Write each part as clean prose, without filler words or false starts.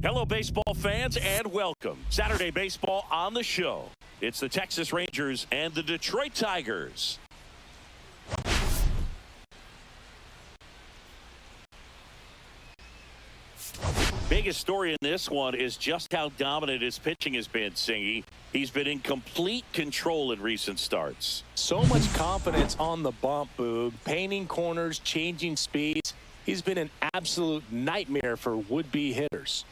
Hello, baseball fans, and welcome. Saturday baseball on the show. It's the Texas Rangers and the Detroit Tigers. Biggest story in this one is just how dominant his pitching has been, Singy. He's been in complete control in recent starts. So much confidence on the bump, Boog. Painting corners, changing speeds. He's been an absolute nightmare for would-be hitters.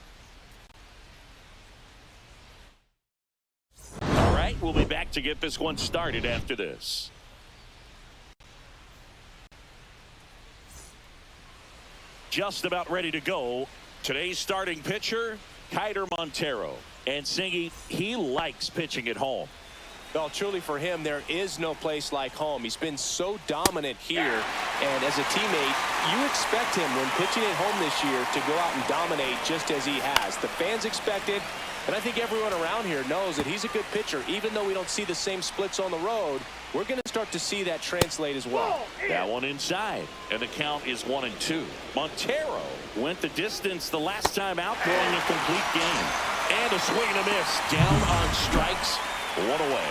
All right, we'll be back to get this one started after this. Just about ready to go. Today's starting pitcher, Keider Montero. And Singy, he likes pitching at home. Well, truly for him, there is no place like home. He's been so dominant here. And as a teammate, you expect him when pitching at home this year to go out and dominate just as he has. The fans expect it. And I think everyone around here knows that he's a good pitcher. Even though we don't see the same splits on the road, we're going to start to see that translate as well. That one inside, and the count is 1-2. Montero went the distance the last time out, throwing a complete game. And a swing and a miss. Down on strikes. One away.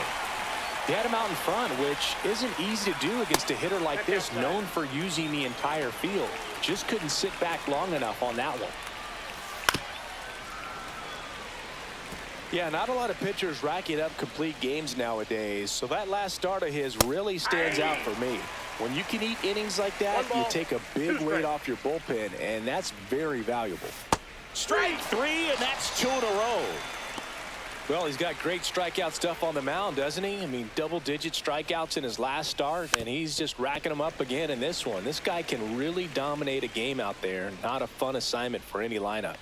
He had him out in front, which isn't easy to do against a hitter like this, known for using the entire field. Just couldn't sit back long enough on that one. Yeah, not a lot of pitchers racking up complete games nowadays, so that last start of his really stands out for me. When you can eat innings like that, you take a big weight off your bullpen, and that's very valuable. Strike three, and that's 2 in a row. Well, he's got great strikeout stuff on the mound, doesn't he? I mean, double-digit strikeouts in his last start, and he's just racking them up again in this one. This guy can really dominate a game out there. Not a fun assignment for any lineup.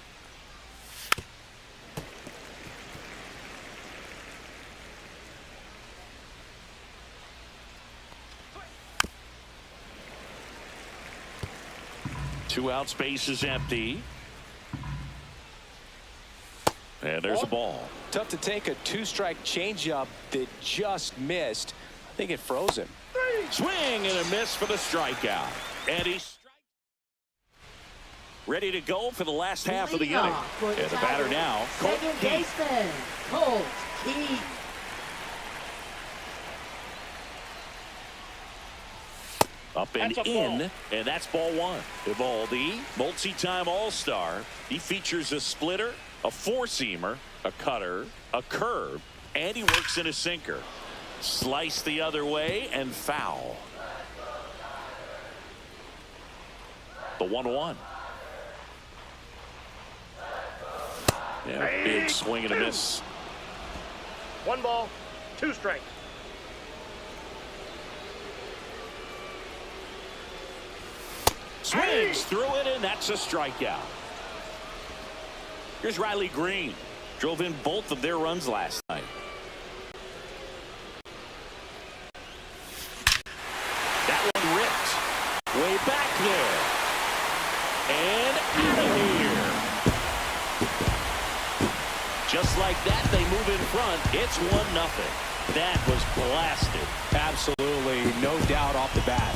Two out, space is empty. And there's a ball. Tough to take a two-strike changeup that just missed. I think it froze him. Swing and a miss for the strikeout. And he's ready to go for the last half of the inning. And the batter now, Colt Keith. Colt Keith. Up and in, and that's ball one. Evaldi, multi-time All-Star. He features a splitter, a four-seamer, a cutter, a curve, and he works in a sinker. Slice the other way and foul. The 1-1. Yeah, big swing and a miss. 1 ball, 2 strikes. Swings through it, and that's a strikeout. Here's Riley Greene. Drove in both of their runs last night. That one ripped. Way back there. And out of here. Just like that, they move in front. It's 1-0. That was blasted. Absolutely, no doubt off the bat.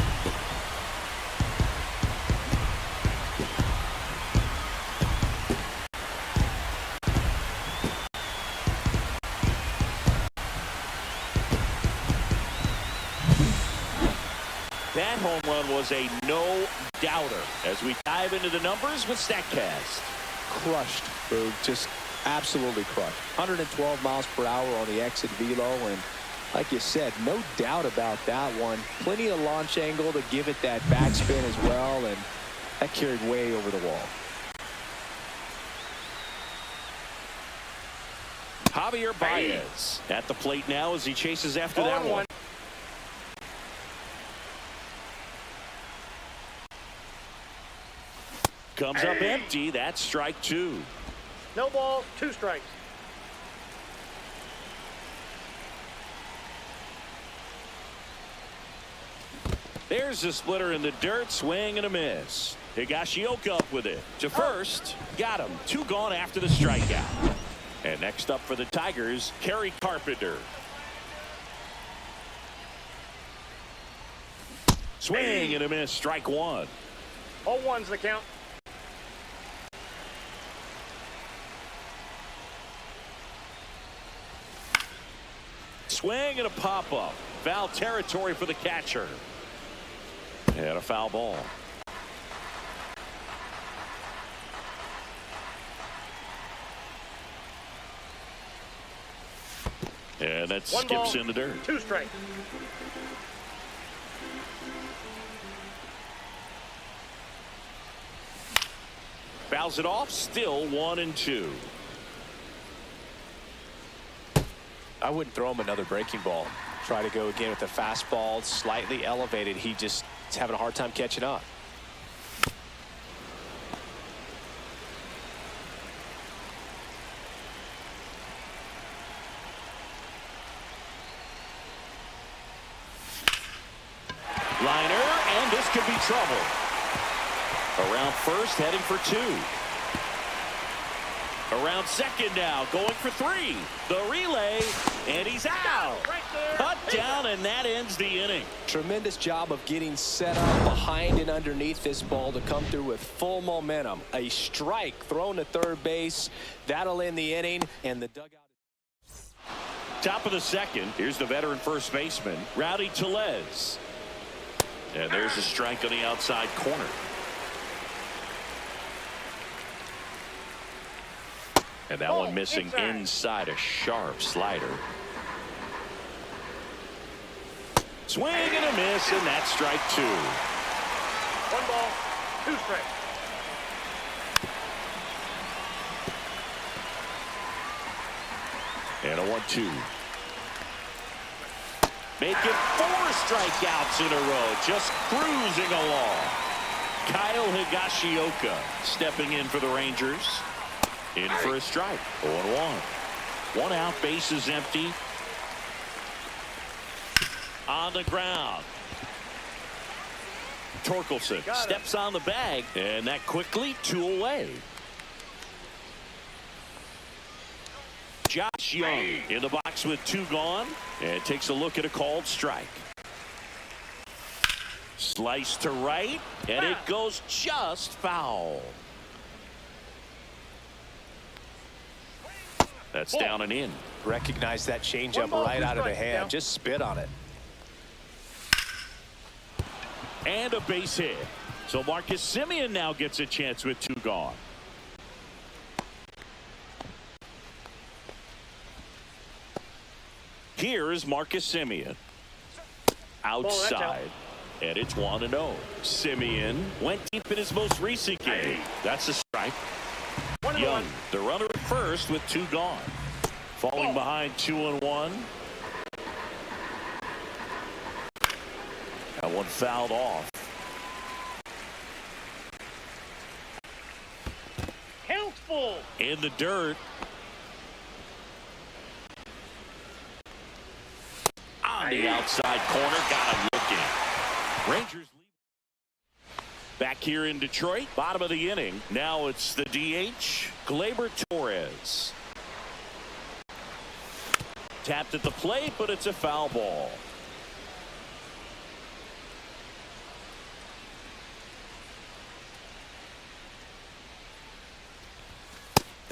That home run was a no-doubter. As we dive into the numbers with StatCast. Crushed, Boog. Just absolutely crushed. 112 miles per hour on the exit velo, and like you said, no doubt about that one. Plenty of launch angle to give it that backspin as well, and that carried way over the wall. Javier Baez at the plate now as he chases after that one. Comes up empty. That's strike 2. No ball, 2 strikes. There's a splitter in the dirt. Swing and a miss. Higashioka up with it to first. Got him. 2 gone after the strikeout. And next up for the Tigers, Kerry Carpenter. Swing and a miss. Strike 1. All ones the count. swing and a pop-up. Foul territory for the catcher. And a foul ball. And that skips in the dirt. 2 strikes. Fouls it off. Still 1-2. I wouldn't throw him another breaking ball. Try to go again with the fastball, slightly elevated. He just is having a hard time catching up. Liner, and this could be trouble. Around first, heading for 2. Around second now, going for 3. The relay, and he's out. Right there. Cut down, and that ends the inning. Tremendous job of getting set up behind and underneath this ball to come through with full momentum. A strike thrown to third base. That'll end the inning, and the dugout. Top of the second, here's the veteran first baseman, Rowdy Tellez. And there's a strike on the outside corner. And that one missing inside, a sharp slider. Swing and a miss, and that's strike 2. 1 ball, 2 strikes. And a 1-2. Making 4 strikeouts in a row, just cruising along. Kyle Higashioka stepping in for the Rangers. In for a strike. 0-1. 1 out, bases empty. On the ground. Torkelson steps on the bag, and that quickly 2 away. Josh Young in the box with 2 gone, and takes a look at a called strike. Slice to right, and it goes just foul. That's down and in. Recognize that changeup right out of the hand. Just spit on it. And a base hit. So Marcus Semien now gets a chance with 2 gone. Here is Marcus Semien. Outside. And it's 1-0. Semien went deep in his most recent game. That's a strike. Young, the runner at first with 2 gone. Falling behind 2-1. That one fouled off. Count's full. In the dirt. On the outside corner. Got him looking. Rangers lead. Back here in Detroit, bottom of the inning. Now it's the DH, Gleyber Torres. Tapped at the plate, but it's a foul ball.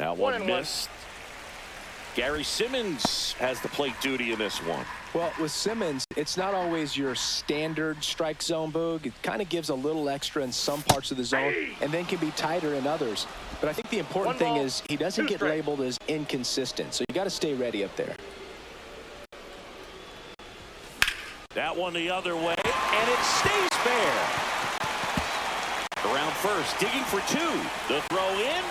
Now one missed. Gary Simmons has the plate duty in this one. Well, with Simmons, it's not always your standard strike zone, Boog. It kind of gives a little extra in some parts of the zone and then can be tighter in others. But I think the important thing is he doesn't get labeled as inconsistent. So you got to stay ready up there. That one the other way, and it stays fair. Around first, digging for 2. The throw in,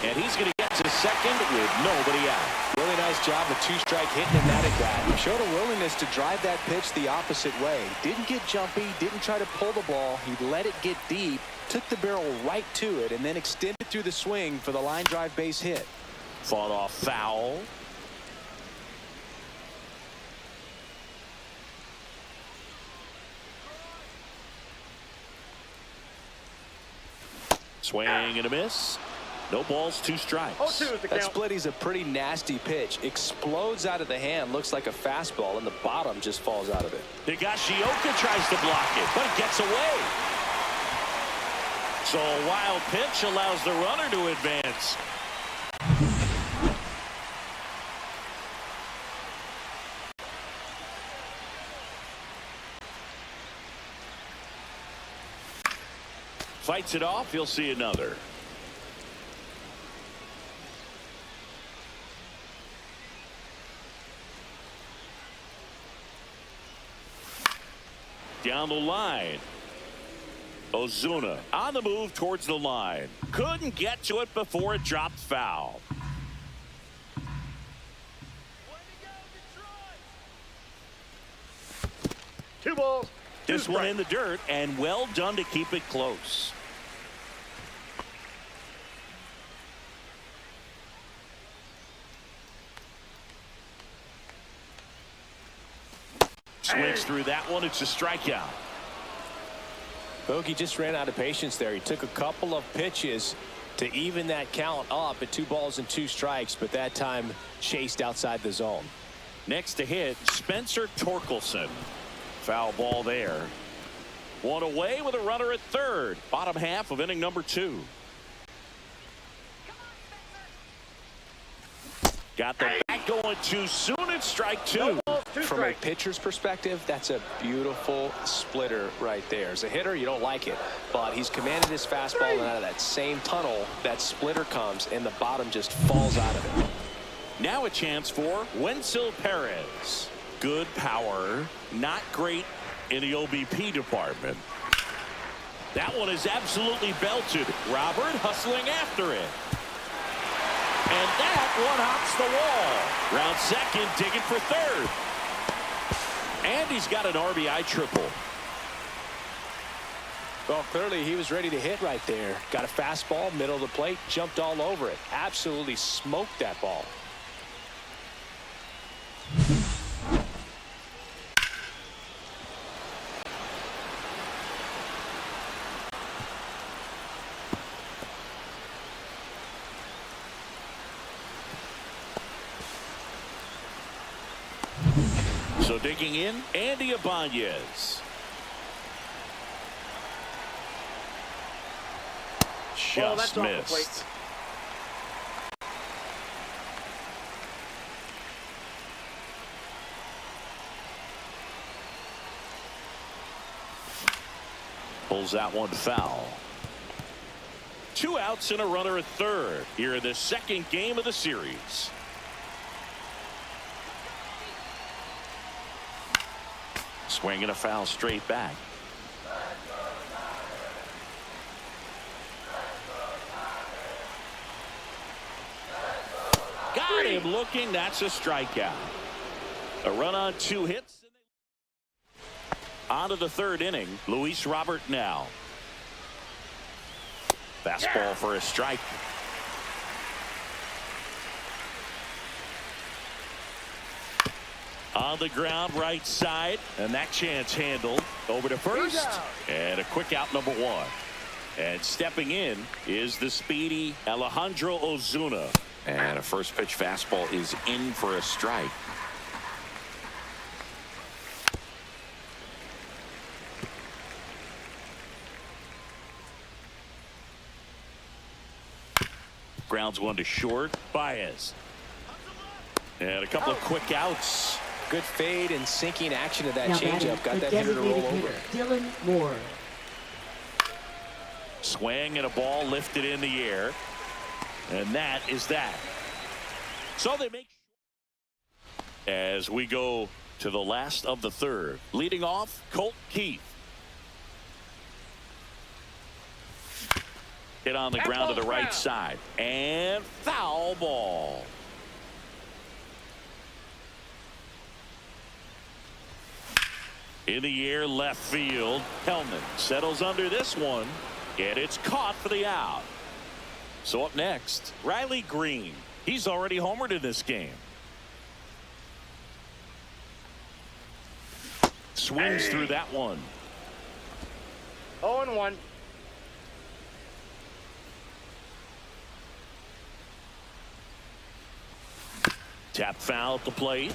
and he's going to get to second with nobody out. Really nice job of 2-strike hitting in that at bat. He showed a willingness to drive that pitch the opposite way. Didn't get jumpy, didn't try to pull the ball. He let it get deep, took the barrel right to it, and then extended through the swing for the line drive base hit. Fought off foul. Swing and a miss. No balls, 2 strikes. 0-2 is the That count. split is a pretty nasty pitch. Explodes out of the hand, looks like a fastball, and the bottom just falls out of it. Higashioka tries to block it, but it gets away. So a wild pitch allows the runner to advance. Fights it off. He'll see another. Down the line. Ozuna on the move towards the line. Couldn't get to it before it dropped foul. Two balls. This one in the dirt, and well done to keep it close. Swings through that one. It's a strikeout. Bogey just ran out of patience there. He took a couple of pitches to even that count up at 2 balls and 2 strikes, but that time chased outside the zone. Next to hit, Spencer Torkelson. Foul ball there. One away with a runner at third. Bottom half of inning number 2. Got the bat going too soon. It's strike 2. From a pitcher's perspective, that's a beautiful splitter right there. As a hitter, you don't like it, but he's commanded his fastball, and out of that same tunnel, that splitter comes, and the bottom just falls out of it. Now a chance for Wenceel Perez. Good power, not great in the OBP department. That one is absolutely belted. Robert hustling after it. And that one hops the wall. Round second, digging for third. And he's got an RBI triple. Well, clearly he was ready to hit right there. Got a fastball, middle of the plate, jumped all over it. Absolutely smoked that ball. So digging in, Andy Ibanez. Just missed. Pulls that one foul. 2 outs and a runner at third here in the second game of the series. Swinging a foul straight back. Got him looking. That's a strikeout. A run on 2 hits. On to the third inning. Luis Robert now. Fastball for a strike. On the ground, right side, and that chance handled. Over to first, and a quick out, number 1. And stepping in is the speedy Alejandro Ozuna. And a first pitch fastball is in for a strike. Grounds one to short. Baez. And a couple of quick outs. Good fade and sinking action of that Now changeup. Got the that hitter to roll designated over. hitter, Dylan Moore. Swing and a ball lifted in the air. And that is that. So they make as we go to the last of the third. Leading off, Colt Keith. Hit on the ground to the right side. And foul ball. In the air, left field. Hellman settles under this one. And it's caught for the out. So up next, Riley Greene. He's already homered in this game. Swings through that one. 0-1. Tap foul at the plate.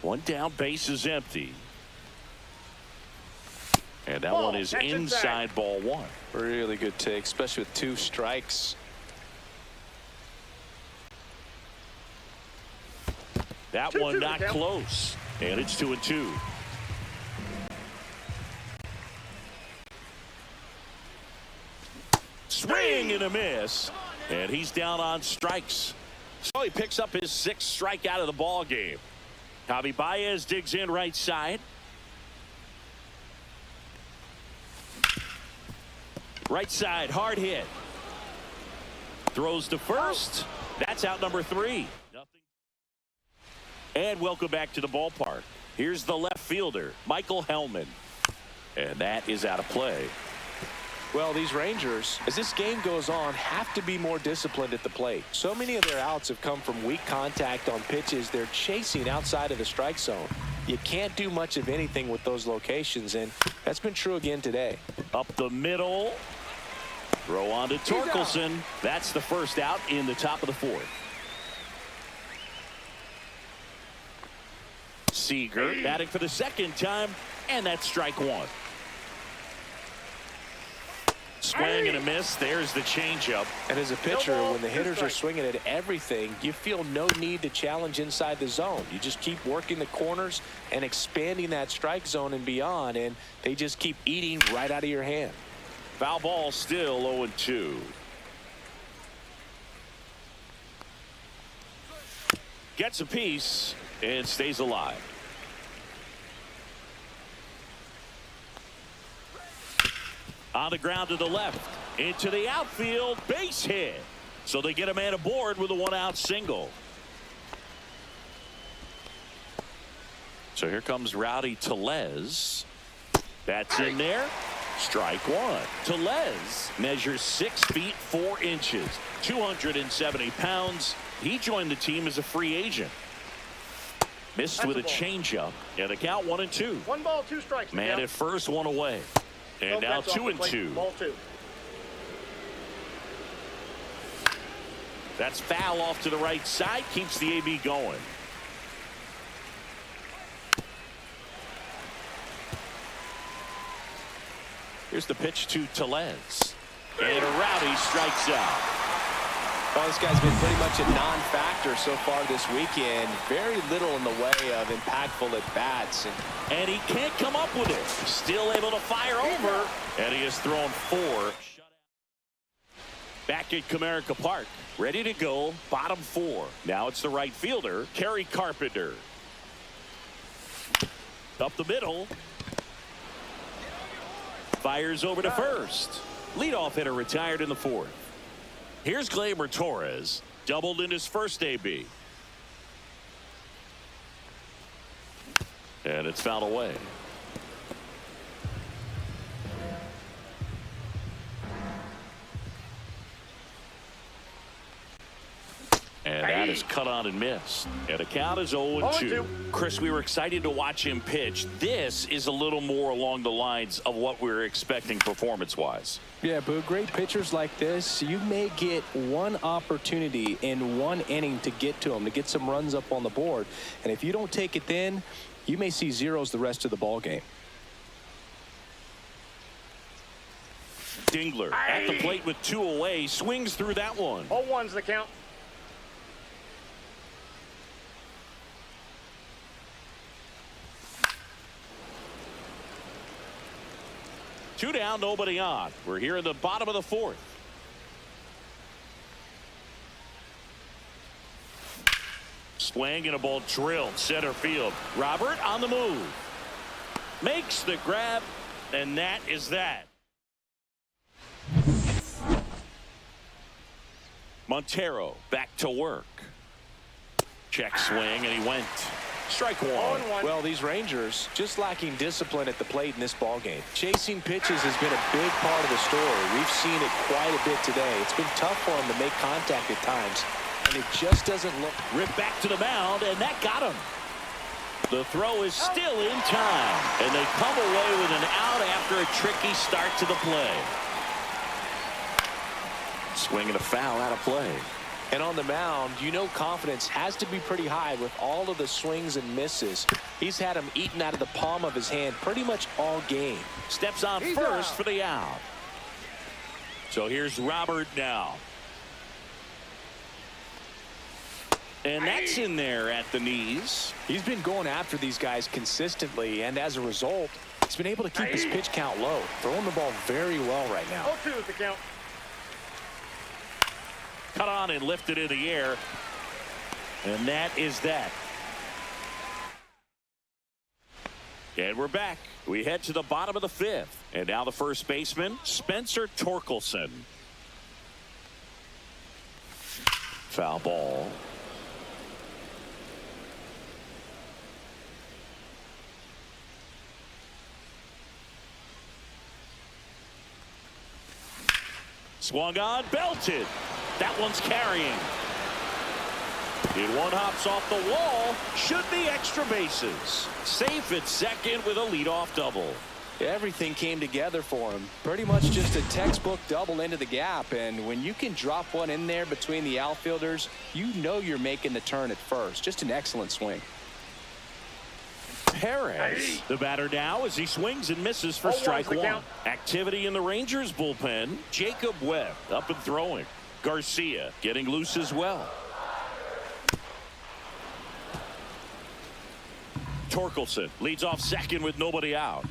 One down, base is empty. And that one is inside ball 1. Really good take, especially with 2 strikes. That one not close. And it's 2-2. swing and a miss. And he's down on strikes. So he picks up his 6th strikeout of the ball game. Javi Baez digs in right side. Right side, hard hit. Throws to first. That's out number 3. Nothing. And welcome back to the ballpark. Here's the left fielder, Michael Hellman. And that is out of play. Well, these Rangers, as this game goes on, have to be more disciplined at the plate. So many of their outs have come from weak contact on pitches they're chasing outside of the strike zone. You can't do much of anything with those locations, and that's been true again today. Up the middle. Throw on to Torkelson. That's the first out in the top of the 4th. Seager batting for the 2nd time, and that's strike 1. Swing and a miss. There's the changeup. And as a pitcher, when the hitters are swinging at everything, you feel no need to challenge inside the zone. You just keep working the corners and expanding that strike zone and beyond, and they just keep eating right out of your hand. Foul ball, still 0-2. Gets a piece and stays alive. On the ground to the left, into the outfield, base hit. So they get a man aboard with a 1-out single. So here comes Rowdy Tellez. That's in there. Strike 1. Tellez measures 6 feet 4 inches, 270 pounds. He joined the team as a free agent. Missed with a changeup, and the count 1-2. 1 ball, 2 strikes. Man at first, 1 away. And now 2-2. Ball 2. That's foul off to the right side. Keeps the AB going. Here's the pitch to Tellez. And Rowdy strikes out. Well, this guy's been pretty much a non-factor so far this weekend. Very little in the way of impactful at-bats. And he can't come up with it. Still able to fire over. And he has thrown 4. Back at Comerica Park. Ready to go. Bottom 4. Now it's the right fielder, Kerry Carpenter. Up the middle. Fires over to first. Leadoff hitter retired in the 4th. Here's Gleyber Torres. Doubled in his first AB. And it's fouled away. And that is cut on and missed. And the count is 0-2. Chris, we were excited to watch him pitch. This is a little more along the lines of what we were expecting performance-wise. Yeah, but great pitchers like this, you may get one opportunity in one inning to get to them, to get some runs up on the board. And if you don't take it then, you may see zeros the rest of the ball game. Dingler at the plate with 2 away, swings through that one. 0-1's the count. Two down, nobody on. We're here in the bottom of the 4th. Swing and a ball drilled center field. Robert on the move. Makes the grab, and that is that. Montero back to work. Check swing, and he went. Strike 1. Well, these Rangers just lacking discipline at the plate in this ball game. Chasing pitches has been a big part of the story. We've seen it quite a bit today. It's been tough for them to make contact at times, and it just doesn't look. Ripped back to the mound, and that got him. The throw is still in time, and they come away with an out after a tricky start to the play. Swing and a foul out of play. And on the mound, you know confidence has to be pretty high with all of the swings and misses. He's had them eaten out of the palm of his hand pretty much all game. Steps on first for the out. So here's Robert now. And that's in there at the knees. He's been going after these guys consistently, and as a result, he's been able to keep his pitch count low, throwing the ball very well right now. 0-2 is the count. cut on and lifted in the air. And that is that. And we're back. We head to the bottom of the fifth. And now the first baseman, Spencer Torkelson. Foul ball. Swung on, belted. That one's carrying. And one hops off the wall. Should be extra bases. Safe at second with a leadoff double. Everything came together for him. Pretty much just a textbook double into the gap. And when you can drop one in there between the outfielders, you know you're making the turn at first. Just an excellent swing. Perez, the batter now as he swings and misses for strike one. Activity in the Rangers bullpen. Jacob Webb up and throwing. Garcia getting loose as well. Torkelson leads off second with nobody out.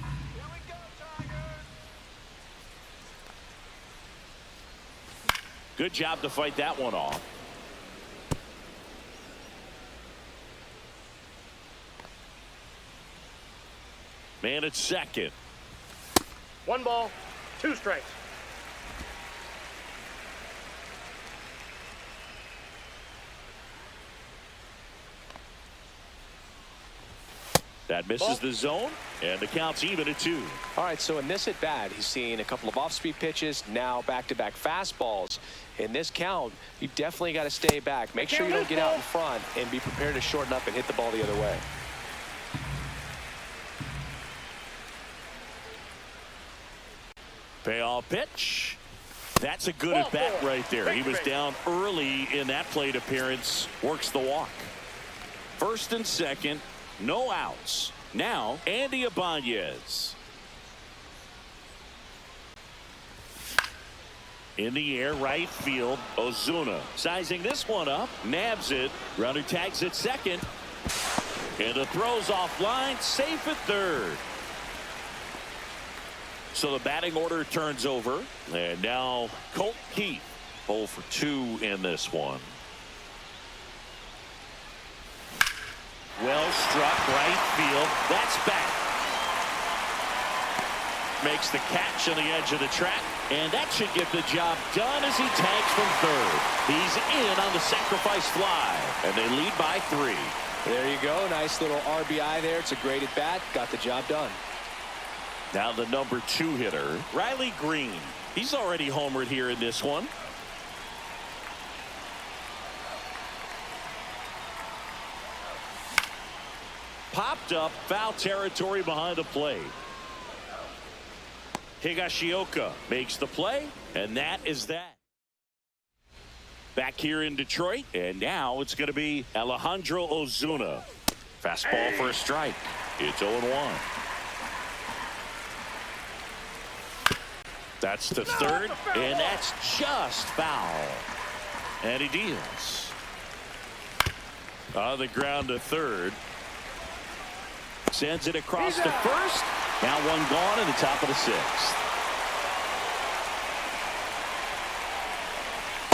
Good job to fight that one off. Man at second. 1 ball, 2 strikes. That misses the zone, and the count's even at 2. All right, so in this at bat, he's seen a couple of off-speed pitches, now back-to-back fastballs. In this count, you definitely got to stay back. Make sure you don't get out in front and be prepared to shorten up and hit the ball the other way. Payoff pitch. That's a good at bat right there. He was down early in that plate appearance. Works the walk. First and second. No outs. Now, Andy Ibanez. In the air, right field, Ozuna. Sizing this one up, nabs it. Runner tags at second. And the throw's offline, safe at third. So the batting order turns over. And now, Colt Keith, 0 for 2 in this one. Well struck, right field. That's back. Makes the catch on the edge of the track. And that should get the job done as he tags from third. He's in on the sacrifice fly. And they lead by 3. There you go. Nice little RBI there. It's a great at bat. Got the job done. Now the number 2 hitter, Riley Greene. He's already homered here in this one. Popped up, foul territory behind the plate. Higashioka makes the play, and that is that. Back here in Detroit, and now it's going to be Alejandro Ozuna. Fastball for a strike. It's 0-1. That's the third, and that's just foul. And he deals. On the ground to third. Sends it across the first. Now one gone in the top of the 6th.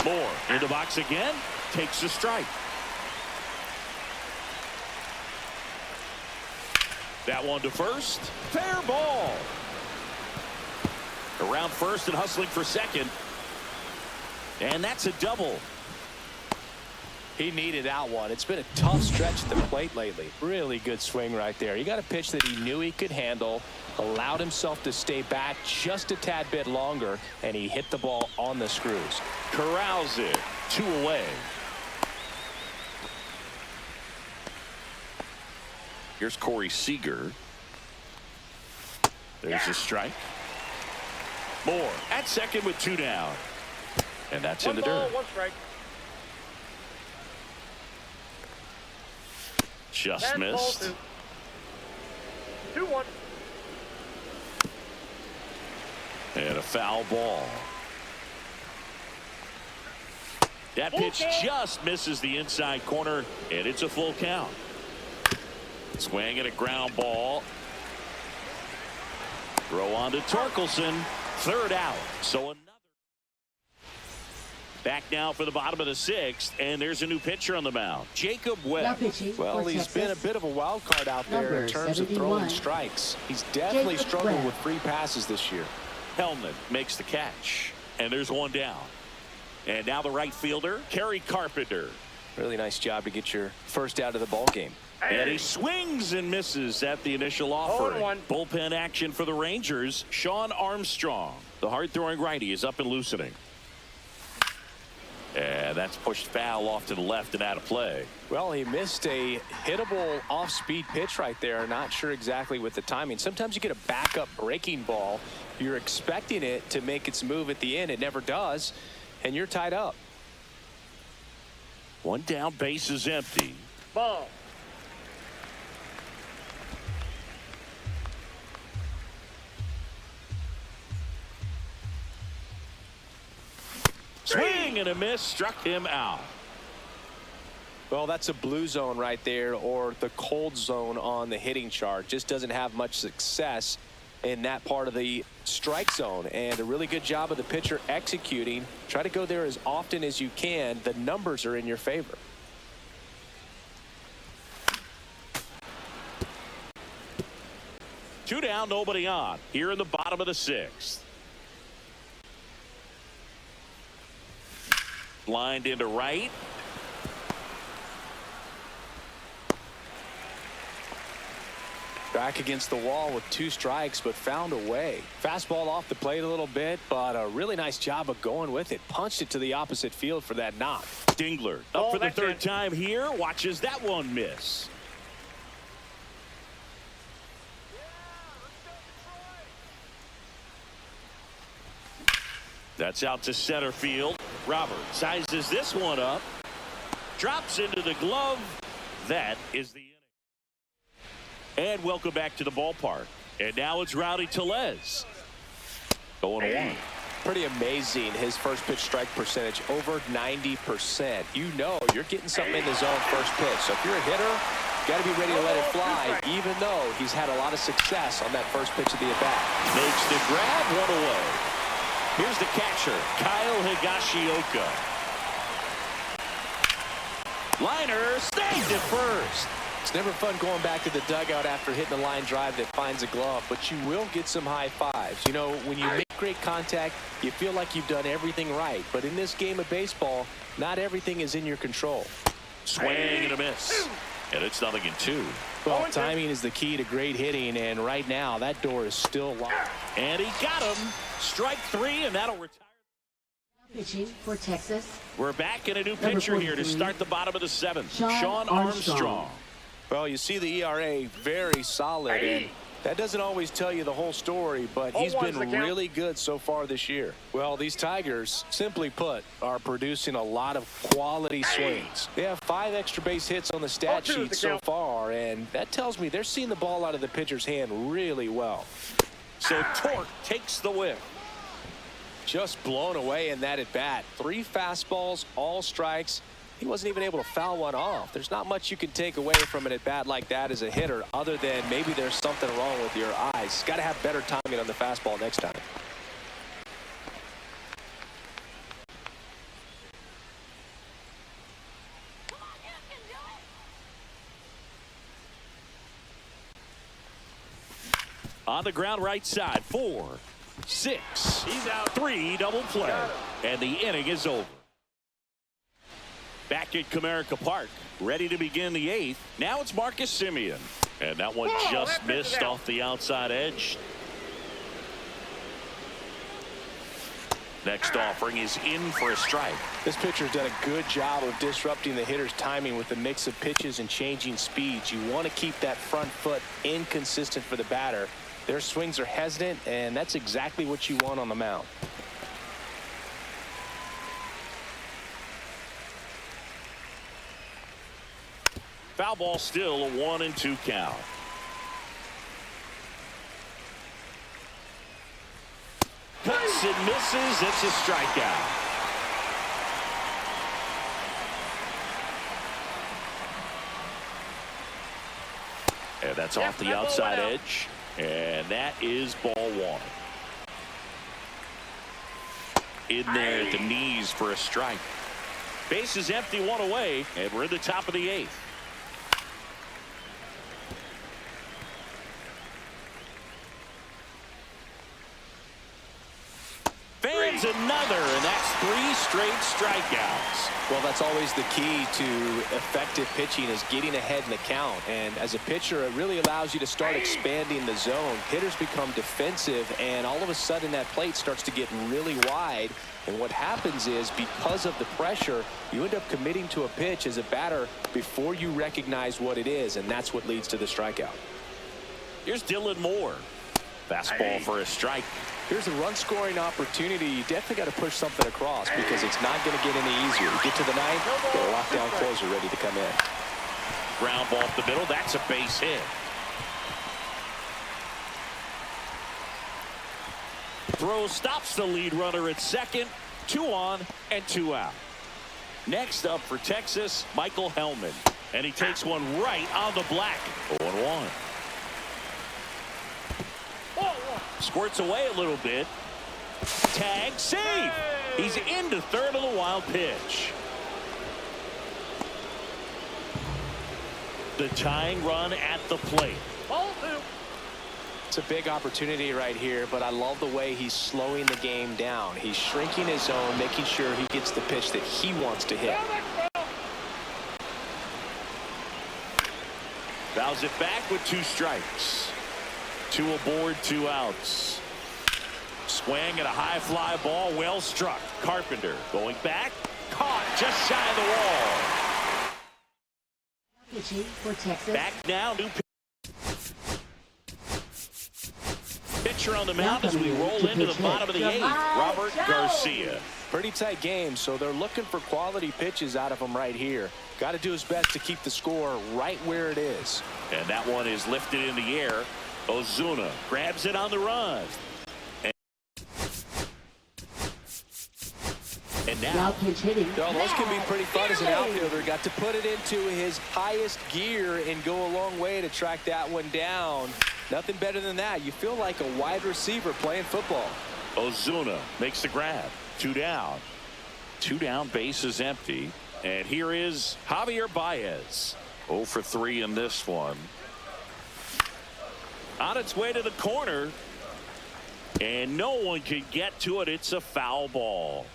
Moore in the box again. Takes the strike. That one to first. Fair ball. Around first and hustling for second. And that's a double. He needed that one. It's been a tough stretch at the plate lately. Really good swing right there. He got a pitch that he knew he could handle, allowed himself to stay back just a tad bit longer, and he hit the ball on the screws. Corrals it. 2 away. Here's Corey Seager. There's a strike. Moore at second with 2 down. And that's in the dirt. 1 strike. Just missed. 2-1. And a foul ball. That pitch just misses the inside corner, and it's a full count. Swing and a ground ball. Throw on to Torkelson. 3rd out. So another. Back now for the bottom of the 6th, and there's a new pitcher on the mound, Jacob Webb. Well, he's been a bit of a wild card out there in terms of throwing strikes. He's definitely struggled with free passes this year. Hellman makes the catch, and there's one down. And now the right fielder, Kerry Carpenter. Really nice job to get your first out of the ball game. And he swings and misses at the initial offer. Bullpen action for the Rangers. Sean Armstrong, the hard-throwing righty, is up and loosening. And that's pushed foul off to the left and out of play. Well, he missed a hittable off-speed pitch right there. Not sure exactly with the timing. Sometimes you get a backup breaking ball. You're expecting it to make its move at the end. It never does, and you're tied up. One down, base is empty. Ball. Swing and a miss, struck him out. Well, that's a blue zone right there, or the cold zone on the hitting chart. Just doesn't have much success in that part of the strike zone, and a really good job of the pitcher executing. Try to go there as often as you can. The numbers are in your favor. Two down, nobody on. Here in the bottom of the 6th. Lined into right. Back against the wall with 2 strikes, but found a way. Fastball off the plate a little bit, but a really nice job of going with it. Punched it to the opposite field for that knock. Dingler up for the 3rd time here. Watches that one miss. That's out to center field. Robert sizes this one up. Drops into the glove. That is the inning. And welcome back to the ballpark. And now it's Rowdy Tellez. 0-1. Pretty amazing, his first pitch strike percentage, over 90%. You know you're getting something in the zone first pitch. So if you're a hitter, you got to be ready to let it fly, even though he's had a lot of success on that first pitch of the at-bat. Makes the grab, one away. Here's the catcher, Kyle Higashioka. Liner snagged at first. It's never fun going back to the dugout after hitting a line drive that finds a glove, but you will get some high fives. You know, when you make great contact, you feel like you've done everything right. But in this game of baseball, not everything is in your control. Swing and a miss. And it's 0-2. Well, timing is the key to great hitting, and right now that door is still locked. And he got him. Strike 3, and that'll retire. Pitching for Texas. We're back in a new pitcher here to start the bottom of the 7th. Sean Armstrong. Well, you see the ERA very solid, and that doesn't always tell you the whole story, but he's been really good so far this year. Well, these Tigers, simply put, are producing a lot of quality swings. They have 5 extra base hits on the stat sheet so far, and that tells me they're seeing the ball out of the pitcher's hand really well. So Torque takes the whip. Just blown away in that at bat. 3 fastballs, all strikes. He wasn't even able to foul one off. There's not much you can take away from an at bat like that as a hitter, other than maybe there's something wrong with your eyes. Got to have better timing on the fastball next time. On the ground right side, 4, 6. He's out. 3 double play. And the inning is over. Back at Comerica Park, ready to begin the 8th. Now it's Marcus Semien. And that one just missed off the outside edge. Next offering is in for a strike. This pitcher's done a good job of disrupting the hitter's timing with a mix of pitches and changing speeds. You want to keep that front foot inconsistent for the batter. Their swings are hesitant, and that's exactly what you want on the mound. Foul ball, still a 1-2 count. Cuts and misses. It's a strikeout. And that's off the outside edge. And that is ball 1. in there at the knees for a strike. Base is empty, one away, and we're in the top of the 8th. Fans another, and that's 3 straight strikeouts. Well, that's always the key to effective pitching, is getting ahead in the count. And as a pitcher, it really allows you to start expanding the zone. Hitters become defensive, and all of a sudden that plate starts to get really wide. And what happens is, because of the pressure, you end up committing to a pitch as a batter before you recognize what it is, and that's what leads to the strikeout. Here's Dylan Moore. Fastball for a strike. Here's a run-scoring opportunity. You definitely got to push something across, because it's not going to get any easier. You get to the 9th, get a lockdown closer ready to come in. Ground ball up the middle. That's a base hit. Throw stops the lead runner at second. 2 on and 2 out. Next up for Texas, Michael Hellman. And he takes one right on the black. 0-1. Squirts away a little bit. Tag, save. He's into third on the wild pitch. The tying run at the plate. Ball 2. It's a big opportunity right here, but I love the way he's slowing the game down. He's shrinking his zone, making sure he gets the pitch that he wants to hit. Fouls it back with 2 strikes. 2 aboard, 2 outs. Swing at a high fly ball, well struck. Carpenter going back, caught just shy of the wall. Pitching for Texas. Back now, new pitcher on the mound as we roll into the bottom of the 8th. Robert Garcia. Pretty tight game, so they're looking for quality pitches out of him right here. Got to do his best to keep the score right where it is. And that one is lifted in the air. Ozuna grabs it on the run. And now pitch hitting. Well, those can be pretty fun as an outfielder. Got to put it into his highest gear and go a long way to track that one down. Nothing better than that. You feel like a wide receiver playing football. Ozuna makes the grab. 2 down. 2 down, base is empty. And here is Javier Baez. 0 for 3 in this one. On its way to the corner. And no one can get to it. It's a foul ball.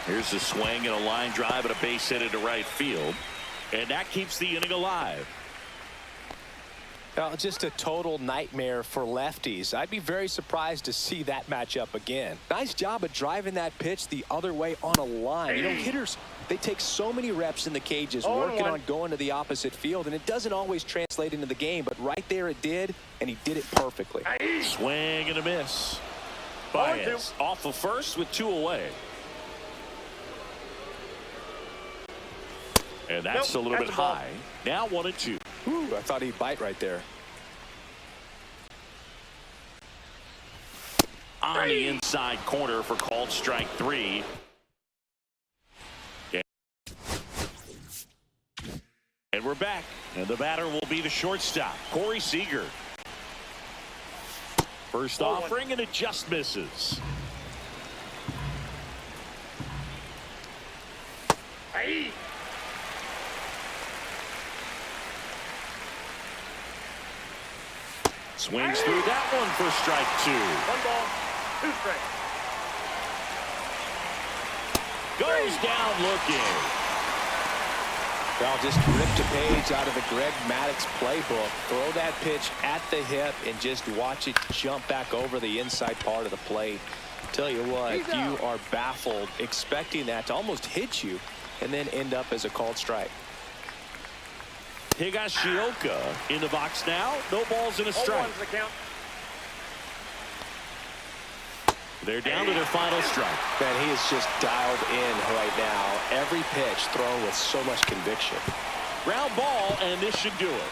Here's a swing and a line drive and a base hit into right field. And that keeps the inning alive. Well, just a total nightmare for lefties. I'd be very surprised to see that matchup again. Nice job of driving that pitch the other way on a line. You know, hitters, they take so many reps in the cages working on going to the opposite field, and it doesn't always translate into the game, but right there it did, and he did it perfectly. Swing and a miss. Baez off of first with 2 away. And that's a little bit high. Now 1-2. Ooh, I thought he'd bite right there. On the inside corner for called strike 3. And we're back. And the batter will be the shortstop, Corey Seager. First offering, and it just misses. Swings through that one for strike 2. 1 ball, 2 strikes. Goes down looking. Well, just ripped a page out of the Greg Maddux playbook. Throw that pitch at the hip and just watch it jump back over the inside part of the plate. Tell you what, you are baffled expecting that to almost hit you and then end up as a called strike. Higashioka in the box now. No balls and a strike. 0-1's the count. They're down to their final strike. Man, he is just dialed in right now. Every pitch thrown with so much conviction. Ground ball, and this should do it.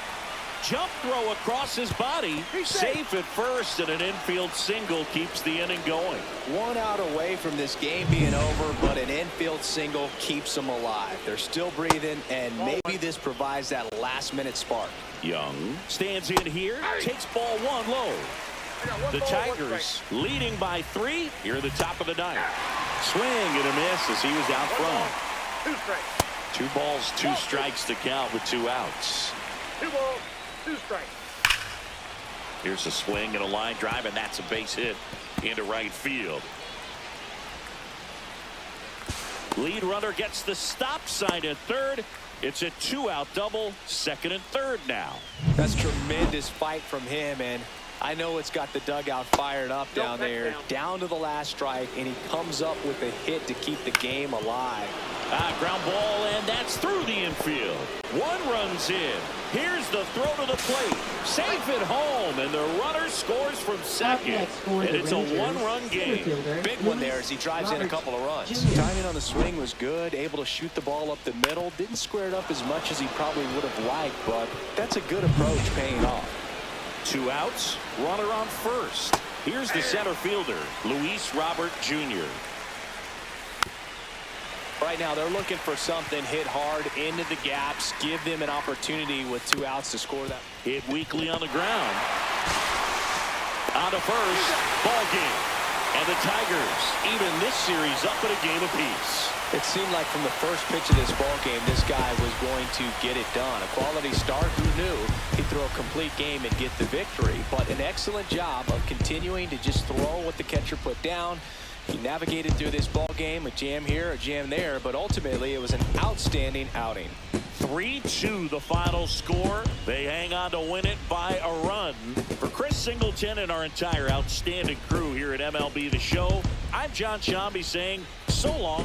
Jump throw across his body. Safe at first, and an infield single keeps the inning going. 1 out away from this game being over, but an infield single keeps them alive. They're still breathing, and maybe this provides that last-minute spark. Young stands in here, takes ball one low. The Tigers leading by 3 here at the top of the 9th. Swing and a miss as he was out front. 2 strikes. 2 balls, 2 strikes to count with 2 outs. 2 balls, 2 strikes. Here's a swing and a line drive, and that's a base hit into right field. Lead runner gets the stop sign at third. It's a 2-out double, second and third now. That's tremendous fight from him, and I know it's got the dugout fired up down there, down to the last strike, and he comes up with a hit to keep the game alive. Ground ball, and that's through the infield. 1 run's in. Here's the throw to the plate. Safe at home, and the runner scores from second. And it's a 1-run game. Big one there as he drives in a couple of runs. Timing on the swing was good, able to shoot the ball up the middle. Didn't square it up as much as he probably would have liked, but that's a good approach paying off. 2 outs, runner on first. Here's the center fielder, Luis Robert Jr. Right now they're looking for something, hit hard into the gaps, give them an opportunity with 2 outs to score that. Hit weakly on the ground. On to first, ball game. And the Tigers even this series up at a game apiece. It seemed like from the first pitch of this ball game, this guy was going to get it done. A quality start, who knew he'd throw a complete game and get the victory. But an excellent job of continuing to just throw what the catcher put down. He navigated through this ball game, a jam here, a jam there, but ultimately it was an outstanding outing. 3-2 the final score. They hang on to win it by a run. For Chris Singleton and our entire outstanding crew here at MLB The Show, I'm John Shambi saying so long